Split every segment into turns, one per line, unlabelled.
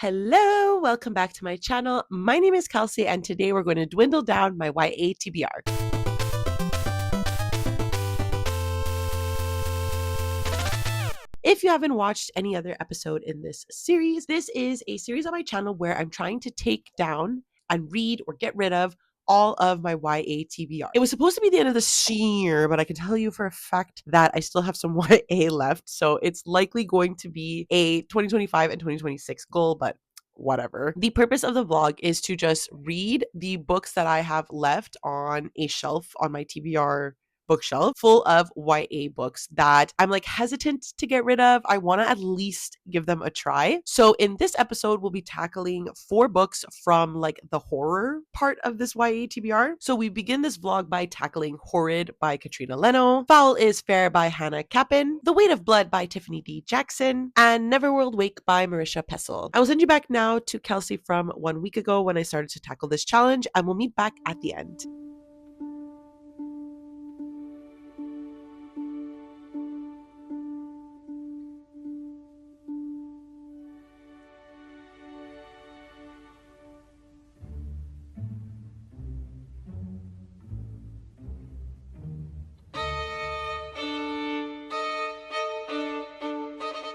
Hello, welcome back to my channel. My name is Kelsey, and today we're going to dwindle down my YA TBR. If you haven't watched any other episode in this series, this is a series on my channel where I'm trying to take down and read or get rid of all of my YA TBR. It was supposed to be the end of this year, but I can tell you for a fact that I still have some YA left. So it's likely going to be a 2025 and 2026 goal, but whatever. The purpose of the vlog is to just read the books that I have left on a shelf on my TBR bookshelf full of YA books that I'm like hesitant to get rid of. I want to at least give them a try. So in this episode, we'll be tackling 4 books from like the horror part of this YA TBR. So we begin this vlog by tackling Horrid by Katrina Leno, Foul is Fair by Hannah Capin, The Weight of Blood by Tiffany D. Jackson, and Neverworld Wake by Marisha Pessel. I will send you back now to Kelsey from 1 week ago when I started to tackle this challenge, and we'll meet back at the end.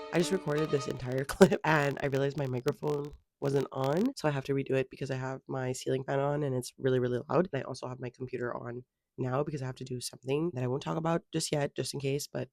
I just recorded this entire clip and I realized my microphone wasn't on, so I have to redo it because I have my ceiling fan on and it's really, really loud. And I also have my computer on now because I have to do something that I won't talk about just yet, just in case, but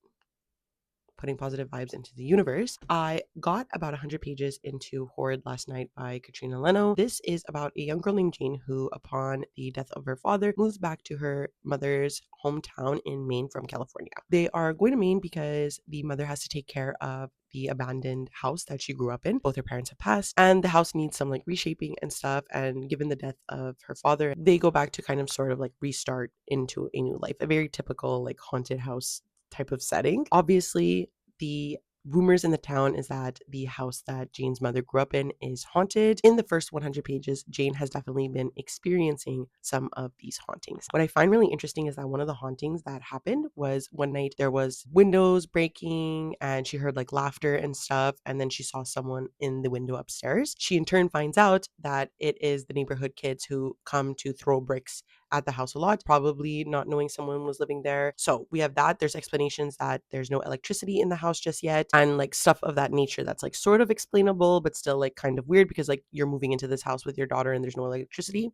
putting positive vibes into the universe. I got about 100 pages into Horrid last night by Katrina Leno. This is about a young girl named Jane who, upon the death of her father, moves back to her mother's hometown in Maine from California. They are going to Maine because the mother has to take care of the abandoned house that she grew up in. Both her parents have passed and the house needs some like reshaping and stuff. And given the death of her father, they go back to kind of sort of like restart into a new life. A very typical like haunted house type of setting. Obviously, the rumors in the town is that the house that Jane's mother grew up in is haunted. In the first 100 pages, Jane has definitely been experiencing some of these hauntings. What I find really interesting is that one of the hauntings that happened was one night there was windows breaking and she heard like laughter and stuff, and then she saw someone in the window upstairs. She in turn finds out that it is the neighborhood kids who come to throw bricks at the house a lot, probably not knowing someone was living there. So we have that. There's explanations that there's no electricity in the house just yet, and like stuff of that nature that's like sort of explainable, but still like kind of weird because like you're moving into this house with your daughter and there's no electricity.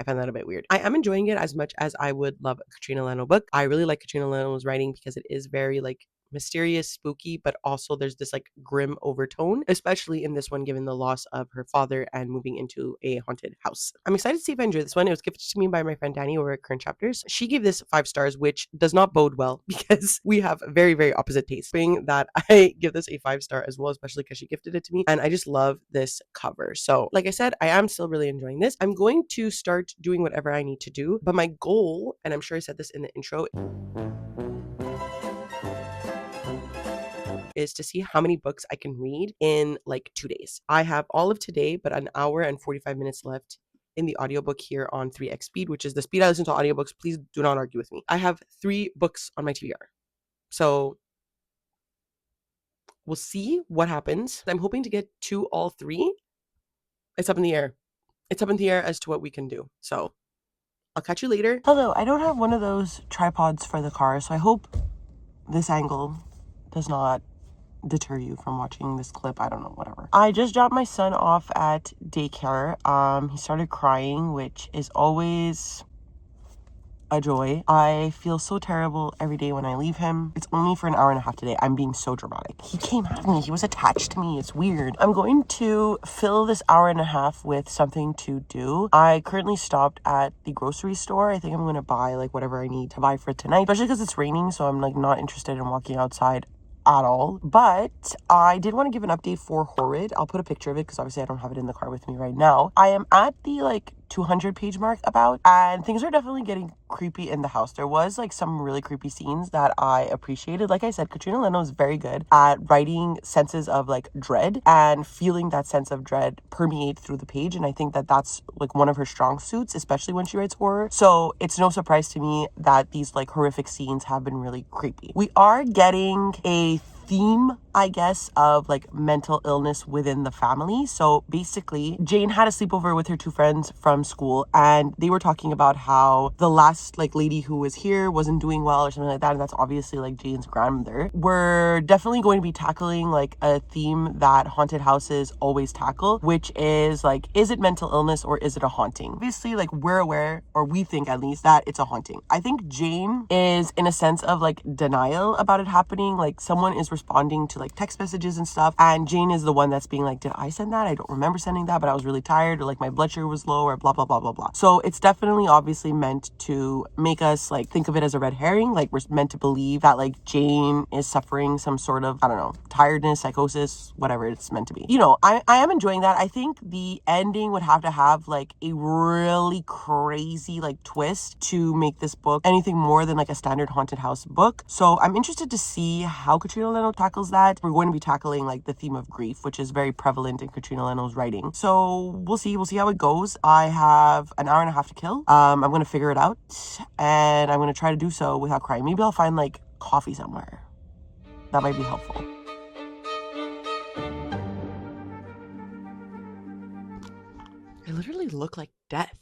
I find that a bit weird. I am enjoying it as much as I would love a Katrina Leno book. I really like Katrina Leno's writing because it is very like mysterious, spooky, but also there's this like grim overtone, especially in this one given the loss of her father and moving into a haunted house. I'm excited to see if I enjoy this one. It was gifted to me by my friend Danny over at Current Chapters. She gave this 5 stars, which does not bode well because we have very, very opposite tastes. Being that I give this a 5 star as well, especially because she gifted it to me, and I just love this cover. So like I said, I am still really enjoying this. I'm going to start doing whatever I need to do, but my goal, and I'm sure I said this in the intro, is to see how many books I can read in like 2 days. I have all of today, but an hour and 45 minutes left in the audiobook here on 3x speed, which is the speed I listen to audiobooks. Please do not argue with me. I have 3 books on my TBR. So we'll see what happens. I'm hoping to get to all 3. It's up in the air. It's up in the air as to what we can do. So I'll catch you later. Hello, I don't have one of those tripods for the car, so I hope this angle does not deter you from watching this clip. I don't know, whatever. I just dropped my son off at daycare. He started crying, which is always a joy. I feel so terrible every day when I leave him. It's only for an hour and a half today. I'm being so dramatic. He came at me. He was attached to me. It's weird. I'm going to fill this hour and a half with something to do. I currently stopped at the grocery store. I think I'm going to buy like whatever I need to buy for tonight, especially because it's raining, so I'm like not interested in walking outside at all. But I did want to give an update for Horrid. I'll put a picture of it because obviously I don't have it in the car with me right now. I am at the like 200 page mark about, and things are definitely getting creepy in the house. There was like some really creepy scenes that I appreciated. Like I said, Katrina Leno is very good at writing senses of like dread and feeling that sense of dread permeate through the page, and I think that that's like one of her strong suits, especially when she writes horror. So it's no surprise to me that these like horrific scenes have been really creepy. We are getting a theme, I guess, of like mental illness within the family. So basically, Jane had a sleepover with her two friends from school, and they were talking about how the last like lady who was here wasn't doing well or something like that, and that's obviously like Jane's grandmother. We're definitely going to be tackling like a theme that haunted houses always tackle, which is like, is it mental illness or is it a haunting? Obviously, like we're aware, or we think at least, that it's a haunting. I think Jane is in a sense of like denial about it happening. Like someone is responding to like text messages and stuff, and Jane is the one that's being like, did I send that? I don't remember sending that, but I was really tired, or like my blood sugar was low, or blah blah blah blah blah. So it's definitely obviously meant to make us like think of it as a red herring. Like we're meant to believe that like Jane is suffering some sort of, I don't know, tiredness, psychosis, whatever it's meant to be. You know, I am enjoying that. I think the ending would have to have like a really crazy like twist to make this book anything more than like a standard haunted house book. So I'm interested to see how Katrina Leno tackles that. We're going to be tackling like the theme of grief, which is very prevalent in Katrina Leno's writing. So we'll see how it goes. I have an hour and a half to kill. I'm going to figure it out, and I'm going to try to do so without crying. Maybe I'll find like coffee somewhere. That might be helpful. I literally look like death.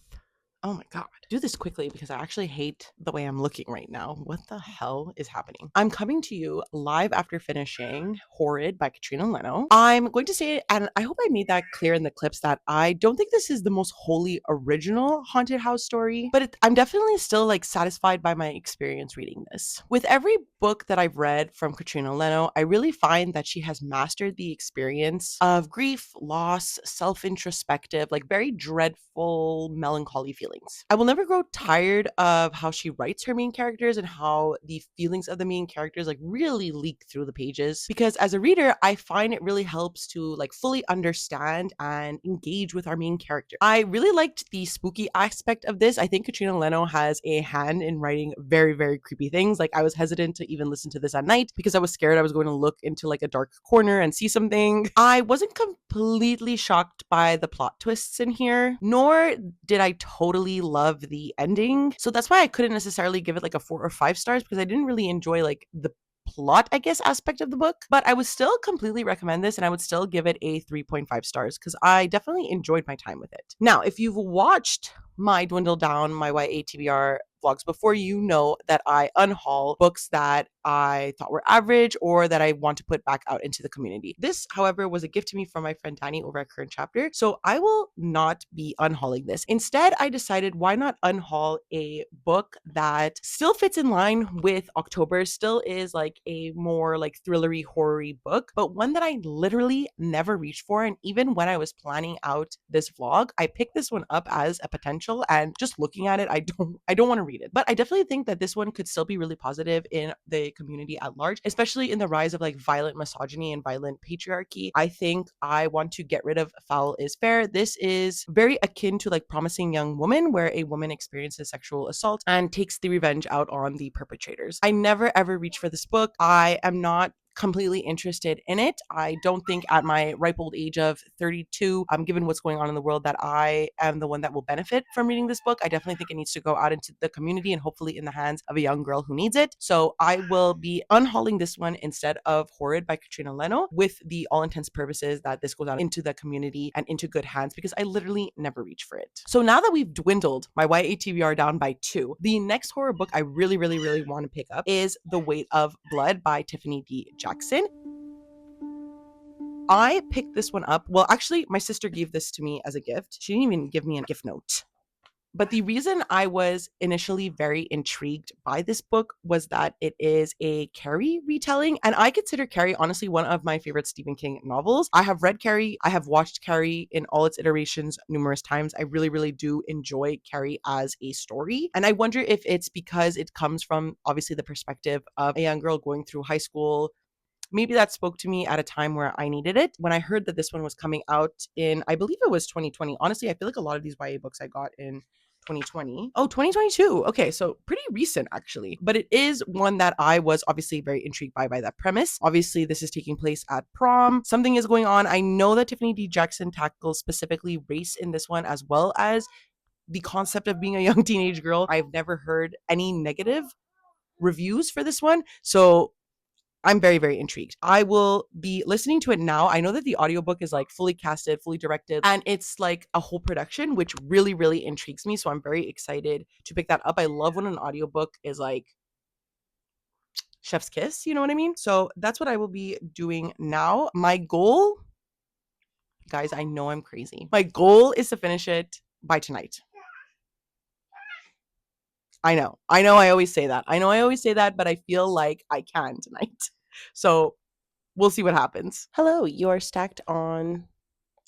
Oh my God. Do this quickly because I actually hate the way I'm looking right now. What the hell is happening? I'm coming to you live after finishing Horrid by Katrina Leno. I'm going to say, and I hope I made that clear in the clips, that I don't think this is the most wholly original haunted house story, but I'm definitely still like satisfied by my experience reading this. With every book that I've read from Katrina Leno, I really find that she has mastered the experience of grief, loss, self-introspective, like very dreadful, melancholy feelings. I will never grow tired of how she writes her main characters and how the feelings of the main characters like really leak through the pages, because as a reader, I find it really helps to like fully understand and engage with our main character. I really liked the spooky aspect of this. I think Katrina Leno has a hand in writing very, very creepy things. Like I was hesitant to even listen to this at night because I was scared I was going to look into like a dark corner and see something. I wasn't completely shocked by the plot twists in here, nor did I totally love the ending. So that's why I couldn't necessarily give it like a 4 or 5 stars, because I didn't really enjoy like the plot, I guess, aspect of the book. But I would still completely recommend this, and I would still give it a 3.5 stars because I definitely enjoyed my time with it. Now, if you've watched my Dwindle Down, my YATBR vlogs before, you know that I unhaul books that I thought were average or that I want to put back out into the community. This, however, was a gift to me from my friend Danny over at Current Chapter, so I will not be unhauling this. Instead, I decided, why not unhaul a book that still fits in line with October, still is like a more like thrillery, horror-y book, but one that I literally never reached for. And even when I was planning out this vlog, I picked this one up as a potential, and just looking at it, I don't want to read it. But I definitely think that this one could still be really positive in the community at large, especially in the rise of like violent misogyny and violent patriarchy. I think I want to get rid of Foul is Fair. This is very akin to like Promising Young Woman, where a woman experiences sexual assault and takes the revenge out on the perpetrators. I never ever reach for this book. I am not completely interested in it. I don't think at my ripe old age of 32, given what's going on in the world, that I am the one that will benefit from reading this book. I definitely think it needs to go out into the community and hopefully in the hands of a young girl who needs it. So I will be unhauling this one instead of Horrid by Katrina Leno, with the all intents purposes that this goes out into the community and into good hands, because I literally never reach for it. So now that we've dwindled my YATBR down by 2, the next horror book I really, really, really want to pick up is The Weight of Blood by Tiffany D. Jackson. I picked this one up. Well, actually, my sister gave this to me as a gift. She didn't even give me a gift note. But the reason I was initially very intrigued by this book was that it is a Carrie retelling. And I consider Carrie, honestly, one of my favorite Stephen King novels. I have read Carrie. I have watched Carrie in all its iterations numerous times. I really, really do enjoy Carrie as a story. And I wonder if it's because it comes from, obviously, the perspective of a young girl going through high school. Maybe that spoke to me at a time where I needed it. When I heard that this one was coming out in, I believe it was 2020. Honestly, I feel like a lot of these YA books I got in 2020. Oh, 2022. Okay, so pretty recent actually. But it is one that I was obviously very intrigued by that premise. Obviously, this is taking place at prom. Something is going on. I know that Tiffany D. Jackson tackles specifically race in this one, as well as the concept of being a young teenage girl. I've never heard any negative reviews for this one. So I'm very, very intrigued. I will be listening to it now. I know that the audiobook is like fully casted, fully directed, and it's like a whole production, which really, really intrigues me. So I'm very excited to pick that up. I love when an audiobook is like chef's kiss, you know what I mean? So that's what I will be doing now. My goal, guys, I know I'm crazy. My goal is to finish it by tonight. I know. I always say that. But I feel like I can tonight. So we'll see what happens. Hello, you are stacked on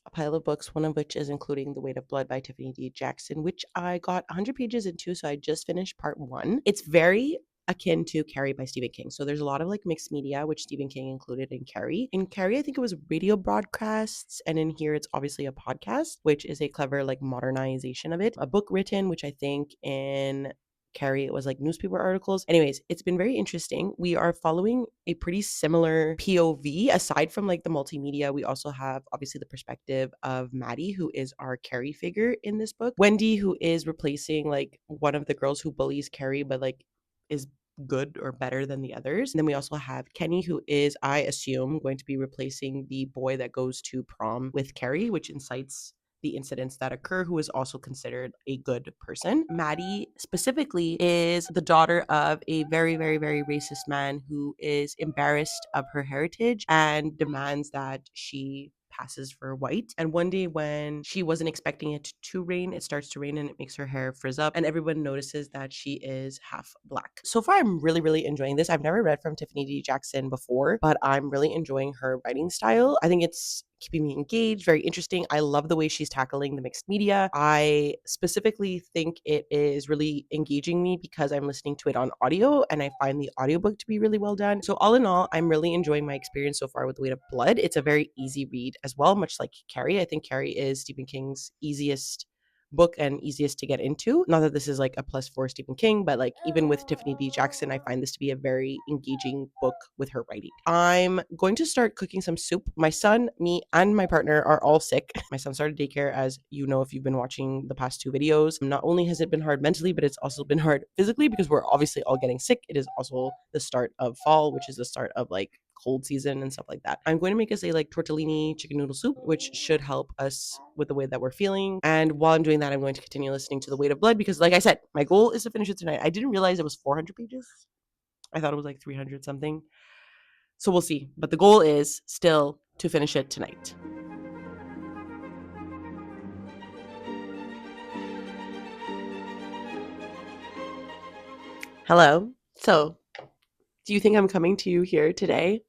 a pile of books, one of which is including The Weight of Blood by Tiffany D. Jackson, which I got 100 pages into, so I just finished part 1. It's very akin to Carrie by Stephen King. So there's a lot of like mixed media, which Stephen King included in Carrie. In Carrie, I think it was radio broadcasts, and in here it's obviously a podcast, which is a clever like modernization of it. A book written, which I think in Carrie, it was like newspaper articles. Anyways, it's been very interesting. We are following a pretty similar POV. Aside from like the multimedia, we also have obviously the perspective of Maddie, who is our Carrie figure in this book. Wendy, who is replacing like one of the girls who bullies Carrie, but like is good or better than the others. And then we also have Kenny, who is, I assume, going to be replacing the boy that goes to prom with Carrie, which incites the incidents that occur, who is also considered a good person. Maddie specifically is the daughter of a very, very, very racist man who is embarrassed of her heritage and demands that she passes for white. And one day when she wasn't expecting it to rain, it starts to rain and it makes her hair frizz up, and everyone notices that she is half black. So far, I'm really, really enjoying this. I've never read from Tiffany D. Jackson before, but I'm really enjoying her writing style. I think it's keeping me engaged, very interesting. I love the way she's tackling the mixed media. I specifically think it is really engaging me because I'm listening to it on audio and I find the audiobook to be really well done. So all in all, I'm really enjoying my experience so far with The Weight of Blood. It's a very easy read as well, much like Carrie. I think Carrie is Stephen King's easiest book and easiest to get into. Not that this is like a plus for Stephen King, but like even with Tiffany D. Jackson, I find this to be a very engaging book with her writing. I'm going to start cooking some soup. My son, me, and my partner are all sick. My son started daycare, as you know if you've been watching the past 2 videos. Not only has it been hard mentally, but it's also been hard physically because we're obviously all getting sick. It is also the start of fall, which is the start of like cold season and stuff like that. I'm going to make us a like tortellini chicken noodle soup, which should help us with the way that we're feeling. And while I'm doing that, I'm going to continue listening to The Weight of Blood because, like I said, my goal is to finish it tonight. I didn't realize it was 400 pages. I thought it was like 300 something. So we'll see. But the goal is still to finish it tonight. Hello. So, do you think I'm coming to you here today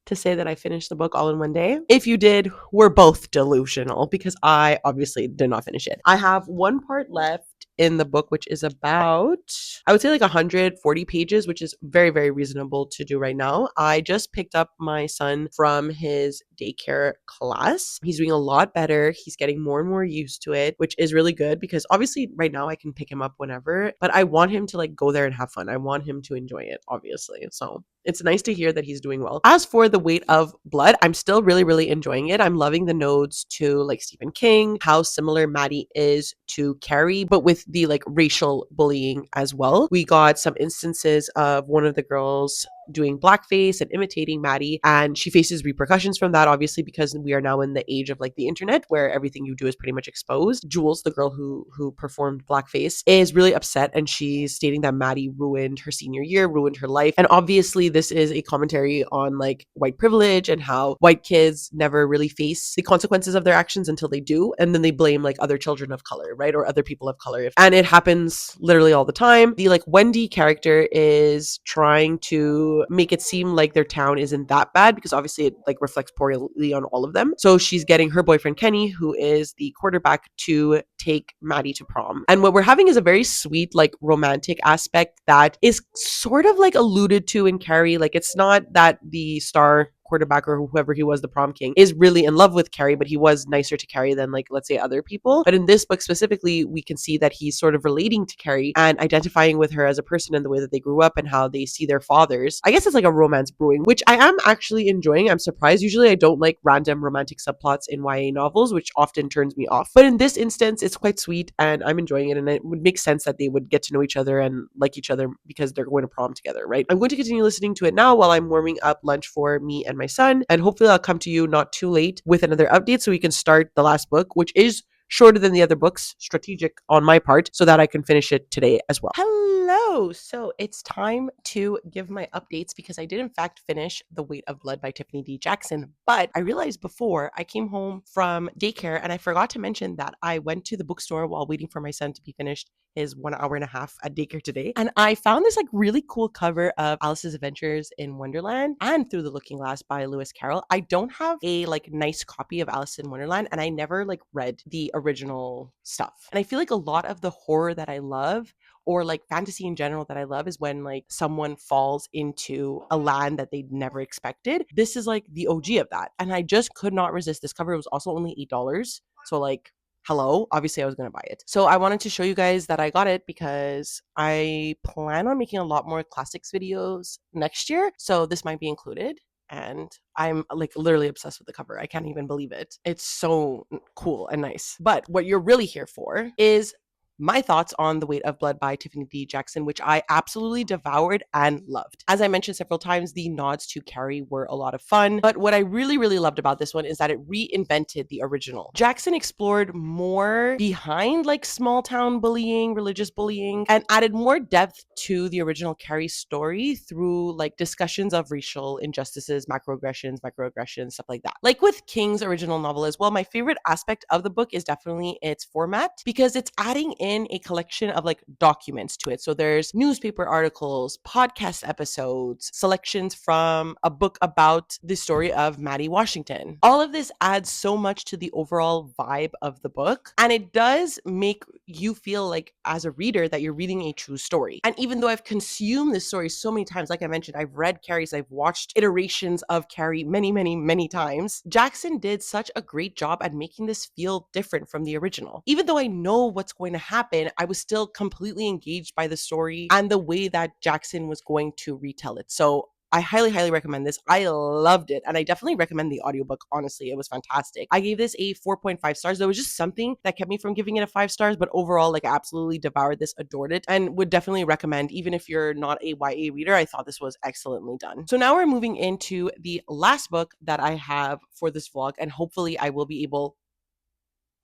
to say that I finished the book all in one day? If you did, we're both delusional because I obviously did not finish it. I have one part left in the book, which is about, I would say like 140 pages, which is very, very reasonable to do right now. I just picked up my son from his daycare class. He's doing a lot better. He's getting more and more used to it, which is really good because obviously right now I can pick him up whenever, but I want him to like go there and have fun. I want him to enjoy it, obviously. So it's nice to hear that he's doing well. As for The Weight of Blood, I'm still really, really enjoying it. I'm loving the nodes to like Stephen King, how similar Maddie is to Carrie, but with the like racial bullying as well. We got some instances of one of the girls doing blackface and imitating Maddie, and she faces repercussions from that, obviously, because we are now in the age of like the internet where everything you do is pretty much exposed. Jules, the girl who performed blackface, is really upset, and she's stating that Maddie ruined her senior year, ruined her life. And obviously this is a commentary on like white privilege and how white kids never really face the consequences of their actions until they do, and then they blame like other children of color, right, or other people of color. And it happens literally all the time. The like Wendy character is trying to make it seem like their town isn't that bad because obviously it like reflects poorly on all of them. So she's getting her boyfriend Kenny, who is the quarterback, to take Maddie to prom. And what we're having is a very sweet like romantic aspect that is sort of like alluded to in Carrie. Like it's not that the star quarterback or whoever he was, the prom king, is really in love with Carrie, but he was nicer to Carrie than, like, let's say other people. But in this book specifically, we can see that he's sort of relating to Carrie and identifying with her as a person in the way that they grew up and how they see their fathers. I guess it's like a romance brewing, which I am actually enjoying. I'm surprised. Usually I don't like random romantic subplots in YA novels, which often turns me off. But in this instance, it's quite sweet and I'm enjoying it. And it would make sense that they would get to know each other and like each other because they're going to prom together, right? I'm going to continue listening to it now while I'm warming up lunch for me and my son. And hopefully I'll come to you not too late with another update so we can start the last book, which is shorter than the other books, strategic on my part, so that I can finish it today as well. Hello! So it's time to give my updates because I did in fact finish The Weight of Blood by Tiffany D. Jackson, but I realized before I came home from daycare and I forgot to mention that I went to the bookstore while waiting for my son to be finished his 1 hour and a half at daycare today. And I found this like really cool cover of Alice's Adventures in Wonderland and Through the Looking Glass by Lewis Carroll. I don't have a like nice copy of Alice in Wonderland and I never like read the original stuff. And I feel like a lot of the horror that I love or like fantasy in general that I love is when like someone falls into a land that they'd never expected. This is like the OG of that. And I just could not resist. This cover was also only $8. So like hello, obviously I was going to buy it. So I wanted to show you guys that I got it because I plan on making a lot more classics videos next year. So this might be included. And I'm like literally obsessed with the cover. I can't even believe it. It's so cool and nice. But what you're really here for is my thoughts on The Weight of Blood by Tiffany D. Jackson, which I absolutely devoured and loved. As I mentioned several times, the nods to Carrie were a lot of fun, but what I really, really loved about this one is that it reinvented the original. Jackson explored more behind like small town bullying, religious bullying, and added more depth to the original Carrie story through like discussions of racial injustices, microaggressions, stuff like that. Like with King's original novel as well, my favorite aspect of the book is definitely its format because it's adding in a collection of like documents to it. So there's newspaper articles, podcast episodes, selections from a book about the story of Maddie Washington. All of this adds so much to the overall vibe of the book. And it does make you feel like as a reader that you're reading a true story. And even though I've consumed this story so many times, like I mentioned, I've read Carrie's, I've watched iterations of Carrie many, many, many times. Jackson did such a great job at making this feel different from the original. Even though I know what's going to happen, I was still completely engaged by the story and the way that Jackson was going to retell it. So I highly, highly recommend this. I loved it. And I definitely recommend the audiobook. Honestly, it was fantastic. I gave this a 4.5 stars. There was just something that kept me from giving it a 5 stars, but overall, like I absolutely devoured this, adored it, and would definitely recommend, even if you're not a YA reader, I thought this was excellently done. So now we're moving into the last book that I have for this vlog, and hopefully I will be able,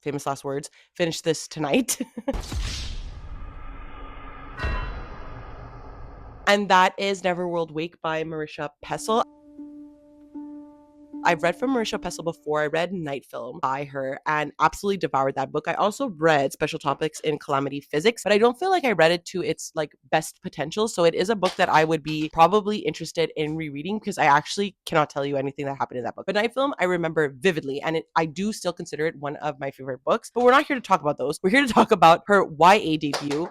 famous last words, finish this tonight. And that is Neverworld Wake by Marisha Pessl. I've read from Marisha Pessl before. I read Night Film by her and absolutely devoured that book. I also read Special Topics in Calamity Physics, but I don't feel like I read it to its like best potential. So it is a book that I would be probably interested in rereading because I actually cannot tell you anything that happened in that book. But Night Film, I remember vividly, and I do still consider it one of my favorite books. But we're not here to talk about those. We're here to talk about her YA debut.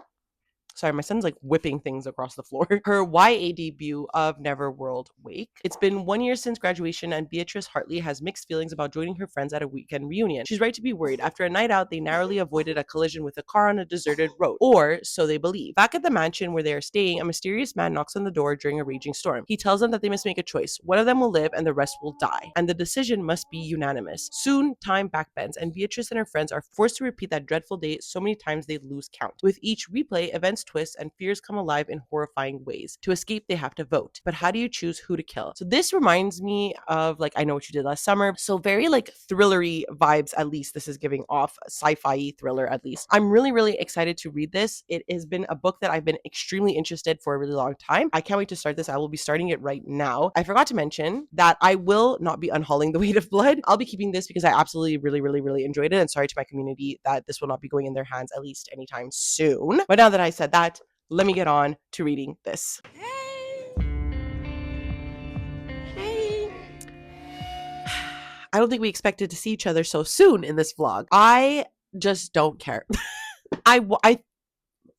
Sorry, my son's like whipping things across the floor. Her YA debut of Neverworld Wake. It's been 1 year since graduation, and Beatrice Hartley has mixed feelings about joining her friends at a weekend reunion. She's right to be worried. After a night out, they narrowly avoided a collision with a car on a deserted road, or so they believe. Back at the mansion where they are staying, a mysterious man knocks on the door during a raging storm. He tells them that they must make a choice. One of them will live, and the rest will die. And the decision must be unanimous. Soon, time backbends, and Beatrice and her friends are forced to repeat that dreadful day so many times they lose count. With each replay, events twist and fears come alive in horrifying ways. To escape, they have to vote. But how do you choose who to kill? So this reminds me of like I Know What You Did Last Summer. So very like thrillery vibes, at least this is giving off sci-fi thriller at least. I'm really, really excited to read this. It has been a book that I've been extremely interested for a really long time. I can't wait to start this. I will be starting it right now. I forgot to mention that I will not be unhauling The Weight of Blood. I'll be keeping this because I absolutely really, really, really enjoyed it. And sorry to my community that this will not be going in their hands at least anytime soon. But now that I said that, let me get on to reading this. Hey. I don't think we expected to see each other so soon in this vlog. I just don't care. I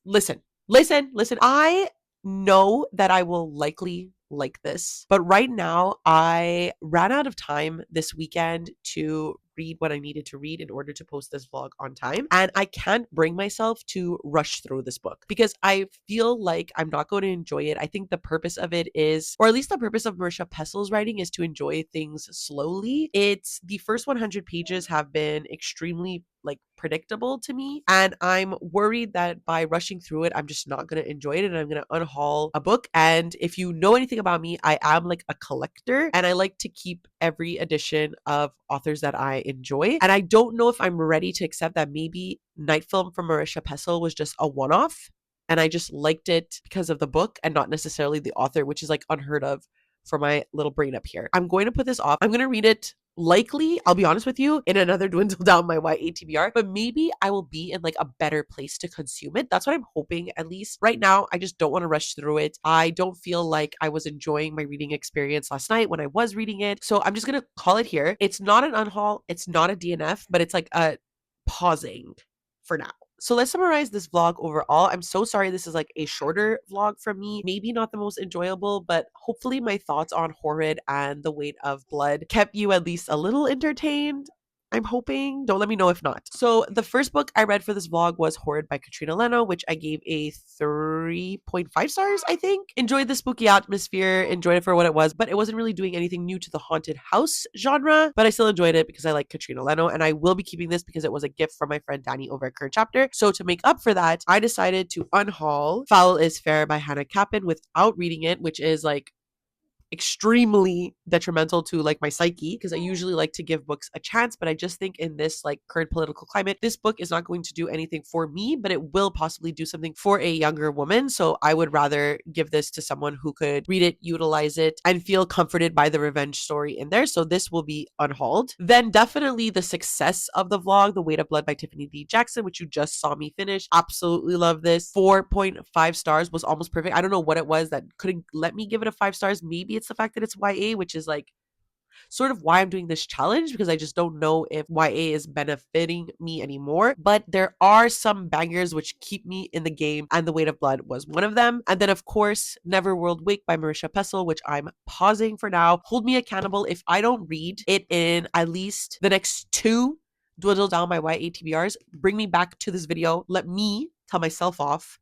listen. I know that I will likely like this. But right now, I ran out of time this weekend to read what I needed to read in order to post this vlog on time. And I can't bring myself to rush through this book because I feel like I'm not going to enjoy it. I think the purpose of it is, or at least the purpose of Marisha Pessel's writing is to enjoy things slowly. It's the first 100 pages have been extremely like predictable to me, and I'm worried that by rushing through it I'm just not going to enjoy it and I'm going to unhaul a book. And if you know anything about me, I am like a collector and I like to keep every edition of authors that I enjoy, and I don't know if I'm ready to accept that maybe Night Film from Marisha Pessl was just a one-off and I just liked it because of the book and not necessarily the author, which is like unheard of for my little brain up here. I'm going to put this off. I'm going to read it likely, I'll be honest with you, in another dwindle down my YA TBR, but maybe I will be in like a better place to consume it. That's what I'm hoping, at least. Right now, I just don't want to rush through it. I don't feel like I was enjoying my reading experience last night when I was reading it. So I'm just going to call it here. It's not an unhaul, it's not a DNF, but it's like a pausing for now. So let's summarize this vlog overall. I'm so sorry this is like a shorter vlog from me. Maybe not the most enjoyable, but hopefully my thoughts on Horrid and The Weight of Blood kept you at least a little entertained. I'm hoping. Don't let me know if not. So the first book I read for this vlog was Horrid by Katrina Leno, which I gave a 3.5 stars, I think. Enjoyed the spooky atmosphere, enjoyed it for what it was, but it wasn't really doing anything new to the haunted house genre, but I still enjoyed it because I like Katrina Leno, and I will be keeping this because it was a gift from my friend Danny over at Current Chapter. So to make up for that, I decided to unhaul Foul is Fair by Hannah Kaplan without reading it, which is like extremely detrimental to like my psyche because I usually like to give books a chance, but I just think in this like current political climate, this book is not going to do anything for me, but it will possibly do something for a younger woman. So I would rather give this to someone who could read it, utilize it, and feel comforted by the revenge story in there. So this will be unhauled. Then definitely the success of the vlog, The Weight of Blood by Tiffany D. Jackson, which you just saw me finish. Absolutely love this. 4.5 stars was almost perfect. I don't know what it was that couldn't let me give it a 5 stars. Maybe it's the fact that it's YA, which is like sort of why I'm doing this challenge, because I just don't know if YA is benefiting me anymore. But there are some bangers which keep me in the game, and The Weight of Blood was one of them. And then, of course, Neverworld Wake by Marisha Pessl, which I'm pausing for now. Hold me accountable if I don't read it in at least the next 2 dwindle down my YA TBRs. Bring me back to this video. Let me tell myself off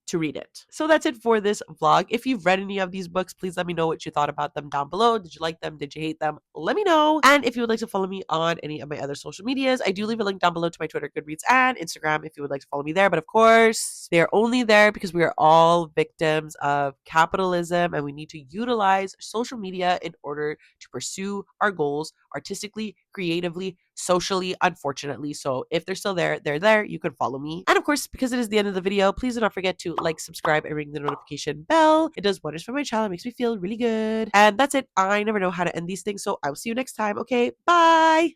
to read it. So that's it for this vlog. If you've read any of these books, please let me know what you thought about them down below. Did you like them? Did you hate them? Let me know. And if you would like to follow me on any of my other social medias, I do leave a link down below to my Twitter, Goodreads, and Instagram if you would like to follow me there. But of course, they're only there because we are all victims of capitalism and we need to utilize social media in order to pursue our goals artistically, creatively, socially, unfortunately. So if they're still there, they're there. You can follow me. And of course, because it is the end of the video, please do not forget to like, subscribe, and ring the notification bell. It does wonders for my channel. It makes me feel really good. And that's it. I never know how to end these things. So I will see you next time. Okay, bye.